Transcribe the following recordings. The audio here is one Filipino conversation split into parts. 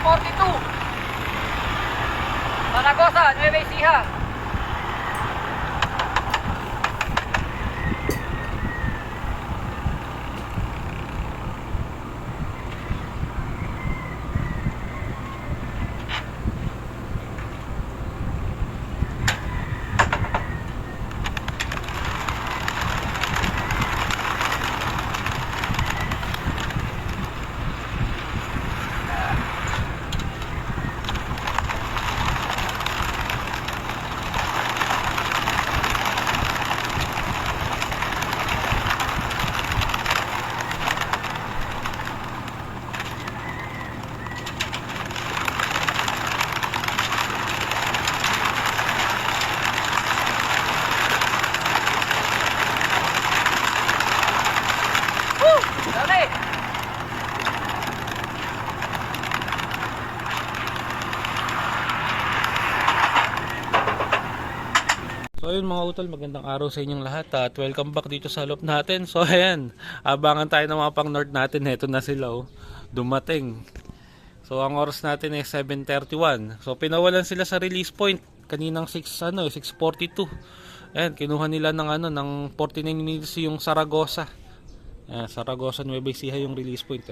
642. Zaragoza, Nueva Ecija. So ayun mga utol, magandang araw sa inyong lahat at welcome back dito sa loop natin. So ayan, abangan tayo ng mga pang north natin. Heto na sila dumating. So ang oras natin ay 7:31. So pinawalan sila sa release point kaninang 6:42. Ayan, kinuha nila ng 49 minutes yung Zaragoza. Ayan, Zaragoza Nueva Ecija yung release point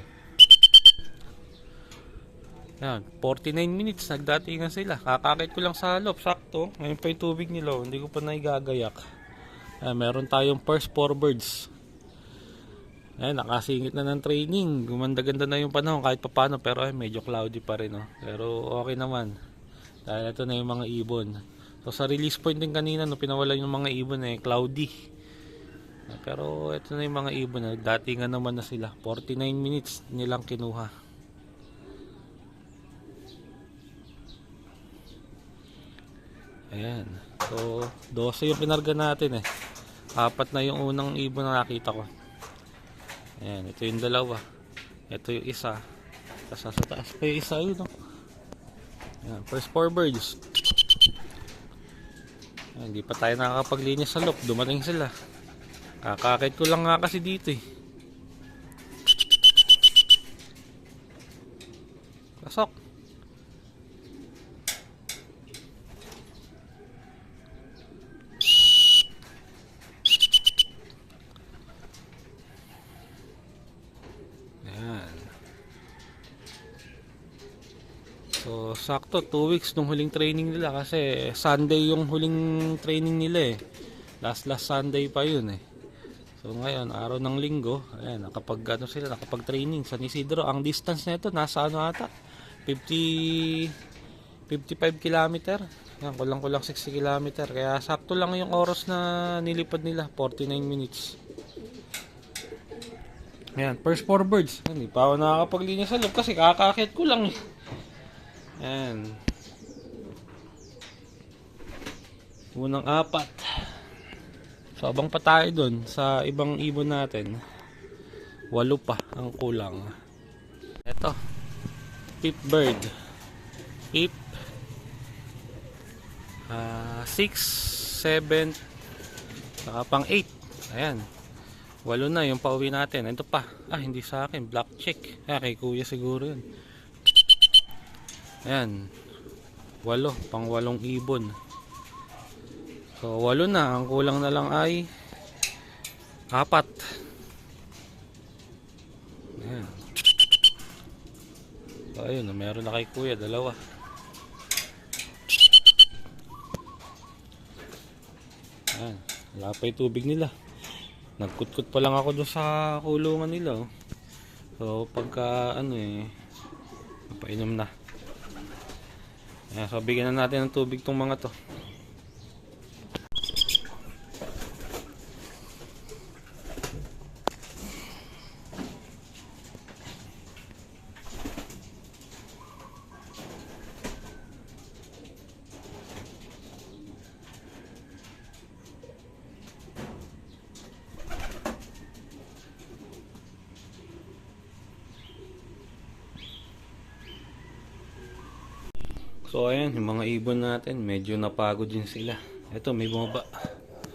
Yan, 49 minutes nagdatingan sila. Kakakit ko lang sa loop, sakto. Ngayon pa yung tubig nila, hindi ko pa naigagayak. Meron tayong first 4 birds. Nakasingit na ng training. Gumanda-ganda na yung panahon kahit papano, pero medyo cloudy pa rin. Pero okay naman. Dahil ito na yung mga ibon. So sa release point din kanina, pinawalan yung mga ibon cloudy. Pero ito na yung mga ibon. Nagdatingan naman na sila. 49 minutes nilang kinuha. Ayan. So, 12 yung pinarga natin 4 na yung unang ibon na nakita ko. Ayan, ito yung dalawa. Ito yung isa. Tapos sa taas pa yung isa yun. Ayan, first 4 birds. Ayan, hindi pa tayo nakakapaglinis sa loop. Dumating sila. Kakakit ko lang nga kasi dito Pasok. So, sakto 2 weeks nung huling training nila kasi Sunday yung huling training nila last Sunday pa yun So, ngayon, araw ng linggo, ayan, nakapag training San Isidro. Ang distance nito nasa ata 55 kilometer. Ayan, kulang 60 kilometer. Kaya sakto lang yung oras na nilipad nila, 49 minutes. Ayan, first 4 birds. Hindi pa ako nakakapaglinis sa loob kasi kakakit ko lang Ayan. Unang 4. So abang pa tayo dun sa ibang ibon natin. 8 pa ang kulang. Ito. 5th bird. 5th. 6, 7, saka pang 8. Ayan. 8 na yung pauwi natin. Ito pa. Hindi sa akin. Black check. Kay kuya siguro yun. Ayan, 8, pang 8 ibon. So 8 na, ang kulang na lang ay 4. Ayan. So ayun, meron na kay kuya, 2. Ayan, wala pa yung tubig nila. Nagkutkut pa lang ako doon sa kulungan nila So pagka napainom na. Ayan, so bigyan na natin ng tubig tong mga to. So ayan, yung mga ibon natin, medyo napagod din sila. Ito, may bumaba.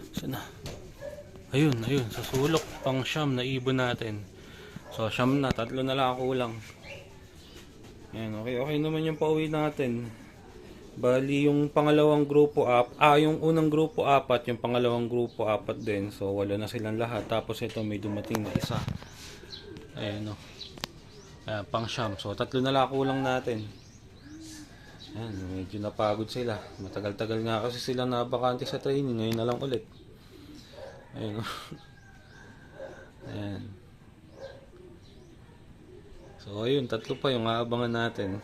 Sana. Ayun, sa sulok, pang siyam na ibon natin. So siyam na, 3 na lang ang kulang. Ayan, okay naman yung pauwi natin. Bali yung pangalawang grupo yung unang grupo apat, yung pangalawang grupo apat din. So wala na silang lahat. Tapos ito may dumating na isa. Ayan o. Ayan, pang siyam. So tatlo na lang kulang natin. Ayan, medyo napagod sila. Matagal-tagal nga kasi sila nabakante sa training. Ngayon na lang ulit. Ayan o. Ayan. So ayun, tatlo pa yung aabangan natin.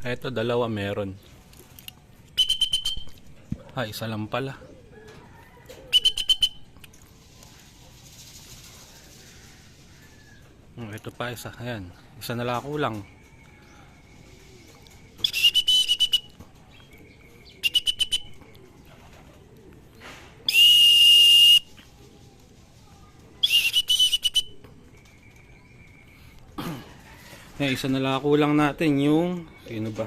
Eto, dalawa meron. Isa lang pala. Ito pa isa. Ayan. Isa na lang kulang. Isa na lang kulang natin yung sino ba?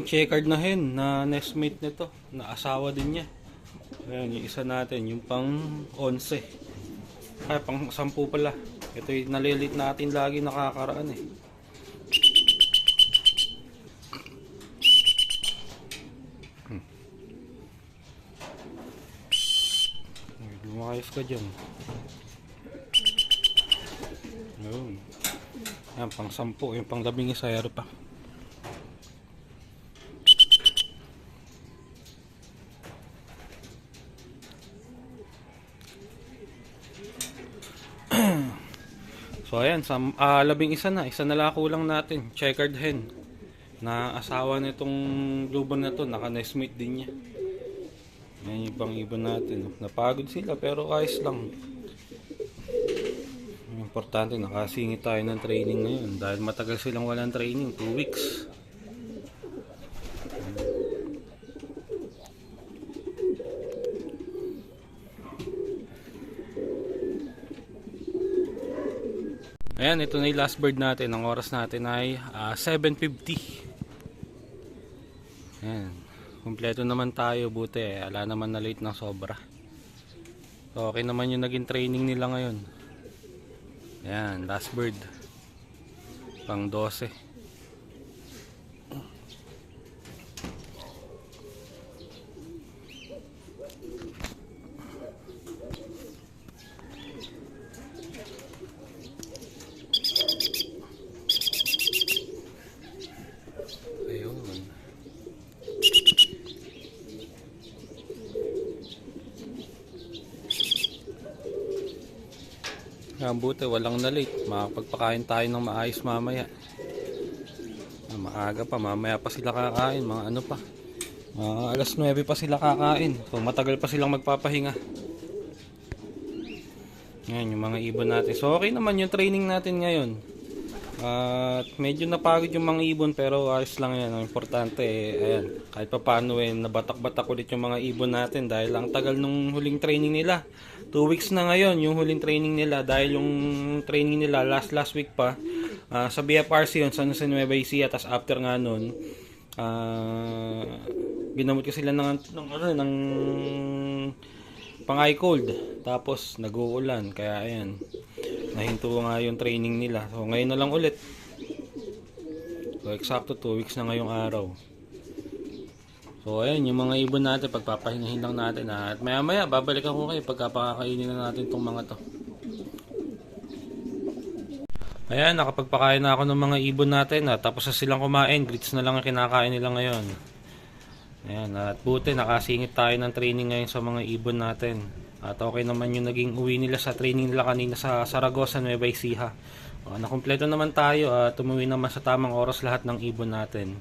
Checkered na hen na nestmate nito, na asawa din niya. Ayan, yung isa natin, yung pang 11. Pang 10 pala. Ito yung nalilit natin lagi nakakaraan eh. Lumayos ka dyan. Yun. Ayan, pang 10. Yung pang 11 ayaro pa. So ayan, 11 na. Isa na lang kulang natin. Checkered hen. Na asawa nitong luban na to. Naka-nestmate din niya. Ayan yung pang ibon natin. Napagod sila pero ayos lang. Importante, nakasingit tayo ng training ngayon. Dahil matagal silang walang training. 2 weeks. Ayan, ito na yung last bird natin. Ang oras natin ay 7:50. Ayan. Kompleto naman tayo. Buti wala naman na late ng sobra. So, okay naman yung naging training nila ngayon. Ayan, last bird. Pang 12. Buti walang na late. Makapagpakain tayo ng maayos mamaya. Maaga pa, mamaya pa sila kakain. Mga ano pa, alas 9 pa sila kakain. So matagal pa silang magpapahinga. Ngayon yung mga ibon natin. So okay naman yung training natin ngayon. At medyo napagod yung mga ibon pero ayos lang yan. Ang importante ayan, kahit pa paano nabatak-batak ulit yung mga ibon natin dahil ang tagal nung huling training nila. 2 weeks na ngayon yung huling training nila dahil yung training nila last week pa sa BFRC yun, San Jose Nueva Ecija. Tas after nga nun ginamot ko sila ng pang eye cold, tapos nag-uulan kaya ayan, nahinto nga yung training nila. So ngayon na lang ulit. So eksakto 2 weeks na ngayong araw. So ayan yung mga ibon natin, pagpapahingahin lang natin at maya maya babalik ako kayo pagkapakainin na natin itong mga to. Ayan, nakapagpakain na ako ng mga ibon natin at tapos na silang kumain. Grits na lang ang kinakain nila ngayon. Ayan, at buti nakasingit tayo ng training ngayon sa mga ibon natin. At okay naman yung naging uwi nila sa training nila kanina sa Zaragoza, Nueva Ecija. Nakumpleto naman tayo at umuwi naman sa tamang oras lahat ng ibon natin.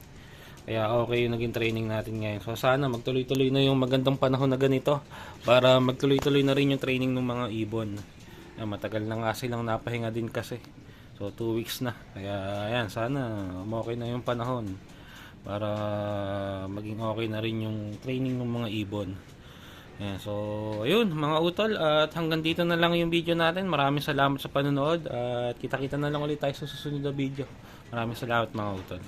Kaya okay yung naging training natin ngayon. So sana magtuloy-tuloy na yung magandang panahon na ganito para magtuloy-tuloy na rin yung training ng mga ibon. Ayan, matagal na nga silang napahinga din kasi. So 2 weeks na. Kaya ayan, sana okay na yung panahon para maging okay na rin yung training ng mga ibon. Ayan, so ayun mga utol, at hanggang dito na lang yung video natin. Maraming salamat sa panonood at kita-kita na lang ulit tayo sa susunod na video. Maraming salamat mga utol.